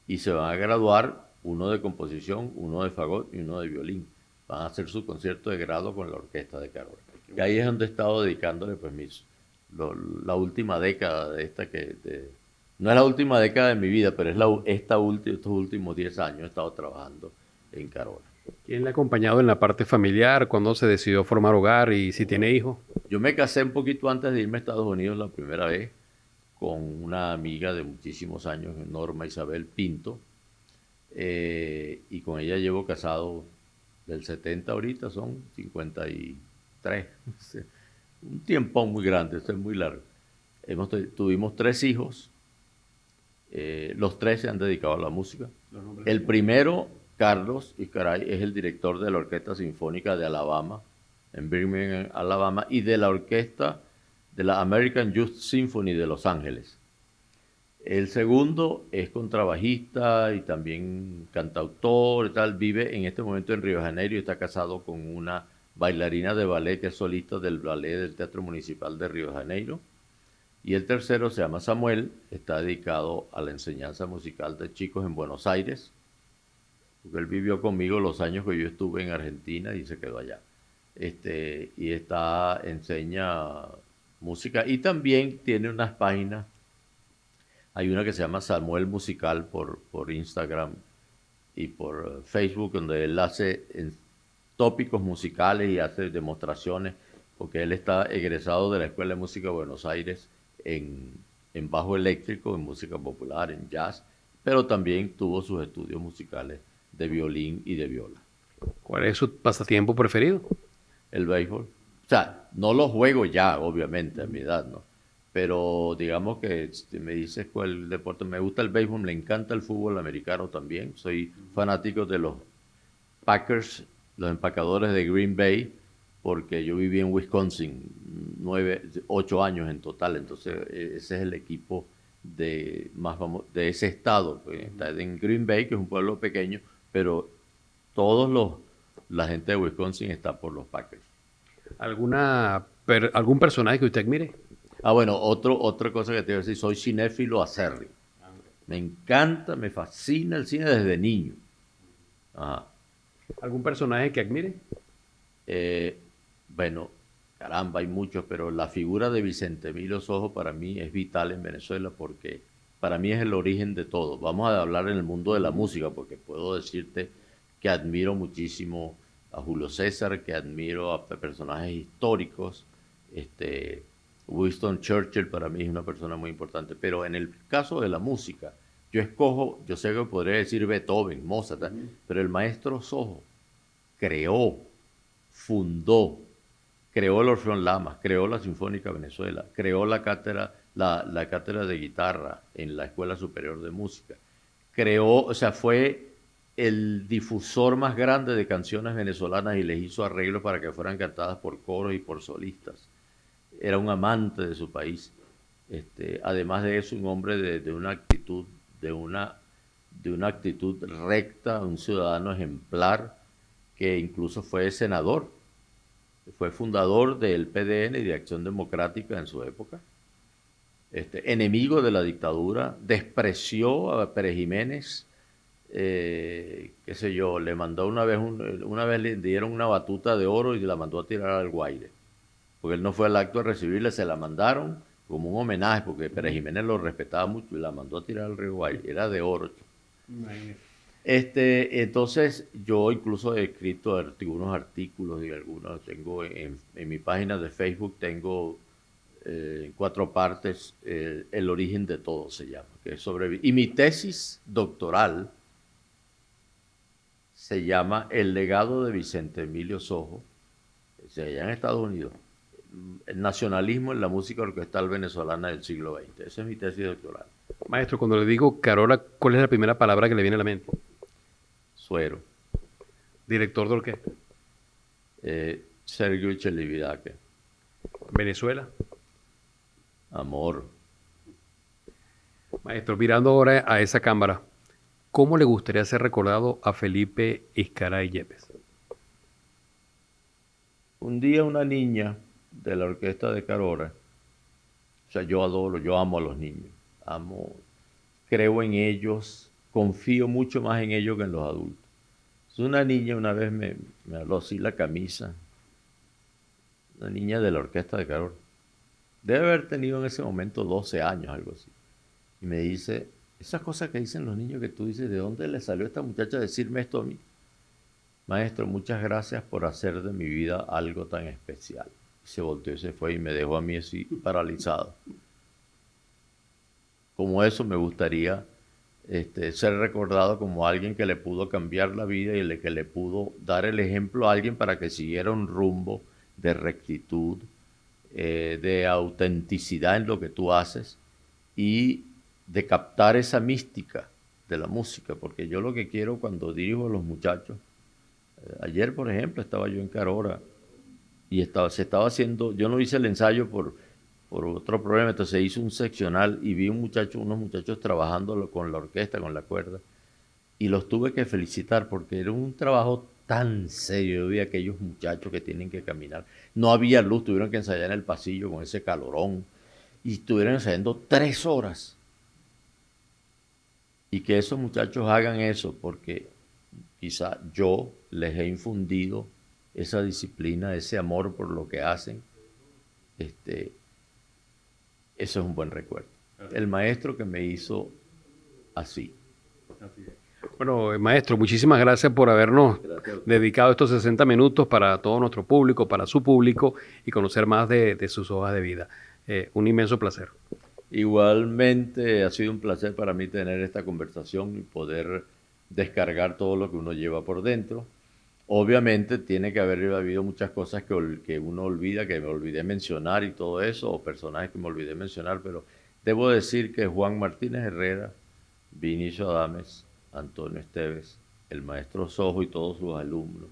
y se van a graduar, uno de composición, uno de fagot y uno de violín. Van a hacer su concierto de grado con la orquesta de Carora. Y ahí es donde he estado dedicándole pues la última década de esta no es la última década de mi vida, pero es estos últimos 10 años he estado trabajando en Carora. ¿Quién le ha acompañado en la parte familiar? ¿Cuándo se decidió formar hogar y si tiene hijos? Yo me casé un poquito antes de irme a Estados Unidos la primera vez con una amiga de muchísimos años, Norma Isabel Pinto, y con ella llevo casado del 70 ahorita, son 53. Un tiempo muy grande, esto es muy largo. Tuvimos 3 hijos, los 3 se han dedicado a la música. El primero, Carlos Iscaray, es el director de la Orquesta Sinfónica de Alabama, en Birmingham, Alabama, y de la orquesta de la American Youth Symphony de Los Ángeles. El segundo es contrabajista y también cantautor y tal. Vive en este momento en Río de Janeiro y está casado con una bailarina de ballet que es solista del ballet del Teatro Municipal de Río de Janeiro. Y el tercero se llama Samuel, está dedicado a la enseñanza musical de chicos en Buenos Aires, porque él vivió conmigo los años que yo estuve en Argentina y se quedó allá. Y enseña música y también tiene unas páginas. Hay una que se llama Samuel Musical por Instagram y por Facebook, donde él hace tópicos musicales y hace demostraciones, porque él está egresado de la Escuela de Música de Buenos Aires en bajo eléctrico, en música popular, en jazz, pero también tuvo sus estudios musicales de violín y de viola. ¿Cuál es su pasatiempo preferido? El béisbol. O sea, no lo juego ya, obviamente, a mi edad, ¿no? Pero digamos que si me dices cuál deporte, me gusta el béisbol, me encanta el fútbol americano también. Soy fanático de los Packers, los empacadores de Green Bay, porque yo viví en Wisconsin 8 años en total. Entonces ese es el equipo más famoso de ese estado. Pues, está en Green Bay, que es un pueblo pequeño, pero la gente de Wisconsin está por los Packers. ¿Algún personaje que usted admire? Bueno, otra cosa que te voy a decir, soy cinéfilo acérrimo. Me encanta, me fascina el cine desde niño. Ajá. ¿Algún personaje que admire? Bueno, caramba, hay muchos, pero la figura de Vicente Emilio Sojo para mí es vital en Venezuela porque para mí es el origen de todo. Vamos a hablar en el mundo de la música porque puedo decirte que admiro muchísimo a Julio César, que admiro a personajes históricos. Winston Churchill para mí es una persona muy importante, pero en el caso de la música, yo sé que podría decir Beethoven, Mozart, pero el maestro Sojo fundó, creó el Orfeón Lamas, creó la Sinfónica Venezuela, creó la cátedra de guitarra en la Escuela Superior de Música, fue el difusor más grande de canciones venezolanas y les hizo arreglos para que fueran cantadas por coros y por solistas. Era un amante de su país. Además de eso, un hombre de una actitud recta, un ciudadano ejemplar, que incluso fue senador, fue fundador del PDN y de Acción Democrática en su época, enemigo de la dictadura, despreció a Pérez Jiménez, qué sé yo, le mandó una vez le dieron una batuta de oro y la mandó a tirar al Guaire, porque él no fue al acto de recibirle, se la mandaron como un homenaje, porque Pérez Jiménez lo respetaba mucho y la mandó a tirar al río Guaire, era de oro. Entonces, yo incluso he escrito algunos artículos y algunos tengo en mi página de Facebook, tengo en 4 partes, El origen de todo se llama, que es sobre... Y mi tesis doctoral se llama El legado de Vicente Emilio Sojo, o sea, allá en Estados Unidos, el nacionalismo en la música orquestal venezolana del siglo XX. Esa es mi tesis doctoral. Maestro, cuando le digo Carola, ¿cuál es la primera palabra que le viene a la mente? Suero. Director de orquesta. Sergio Chelividaque. Venezuela. Amor. Maestro, mirando ahora a esa cámara, ¿cómo le gustaría ser recordado a Felipe Izcaray Yepes? Un día una niña de la orquesta de Carora, o sea, yo amo a los niños, creo en ellos, confío mucho más en ellos que en los adultos. Una niña una vez me habló así la camisa, una niña de la orquesta de Carora. Debe haber tenido en ese momento 12 años, algo así. Y me dice, esas cosas que dicen los niños que tú dices, ¿de dónde le salió a esta muchacha a decirme esto a mí? Maestro, muchas gracias por hacer de mi vida algo tan especial. Y se volteó y se fue y me dejó a mí así paralizado. Como eso me gustaría ser recordado como alguien que le pudo cambiar la vida y que le pudo dar el ejemplo a alguien para que siguiera un rumbo de rectitud, de autenticidad en lo que tú haces y de captar esa mística de la música, porque yo lo que quiero cuando dirijo a los muchachos, ayer por ejemplo estaba yo en Carora y se estaba haciendo, yo no hice el ensayo por otro problema, entonces se hizo un seccional y vi unos muchachos trabajando con la orquesta, con la cuerda, y los tuve que felicitar porque era un trabajo tan serio. Yo vi a aquellos muchachos que tienen que caminar. No había luz, tuvieron que ensayar en el pasillo con ese calorón. Y estuvieron ensayando 3 horas. Y que esos muchachos hagan eso porque quizá yo les he infundido esa disciplina, ese amor por lo que hacen. Eso es un buen recuerdo. El maestro que me hizo así. Bueno, maestro, muchísimas gracias por habernos dedicado estos 60 minutos para todo nuestro público, para su público y conocer más de sus hojas de vida. Un inmenso placer. Igualmente ha sido un placer para mí tener esta conversación y poder descargar todo lo que uno lleva por dentro. Obviamente tiene que haber habido muchas cosas que uno olvida, que me olvidé mencionar y todo eso, o personajes que me olvidé mencionar, pero debo decir que Juan Martínez Herrera, Vinicio Adames, Antonio Esteves, el maestro Sojo y todos sus alumnos,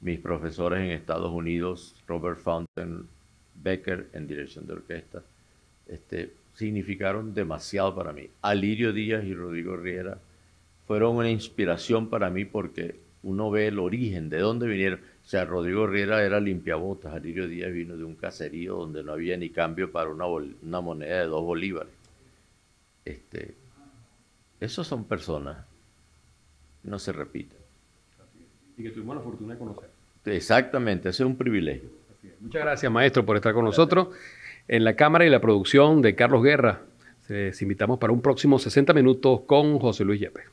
mis profesores en Estados Unidos, Robert Fountain Becker en dirección de orquesta, significaron demasiado para mí. Alirio Díaz y Rodrigo Riera fueron una inspiración para mí porque uno ve el origen, de dónde vinieron. O sea, Rodrigo Riera era limpiabotas, Alirio Díaz vino de un caserío donde no había ni cambio para una moneda de 2 bolívares. Esos son personas que no se repiten. Y que tuvimos la fortuna de conocer. Exactamente, ese es un privilegio. Muchas gracias, maestro, por estar con nosotros. En la cámara y la producción de Carlos Guerra, les invitamos para un próximo 60 minutos con José Luis Yepes.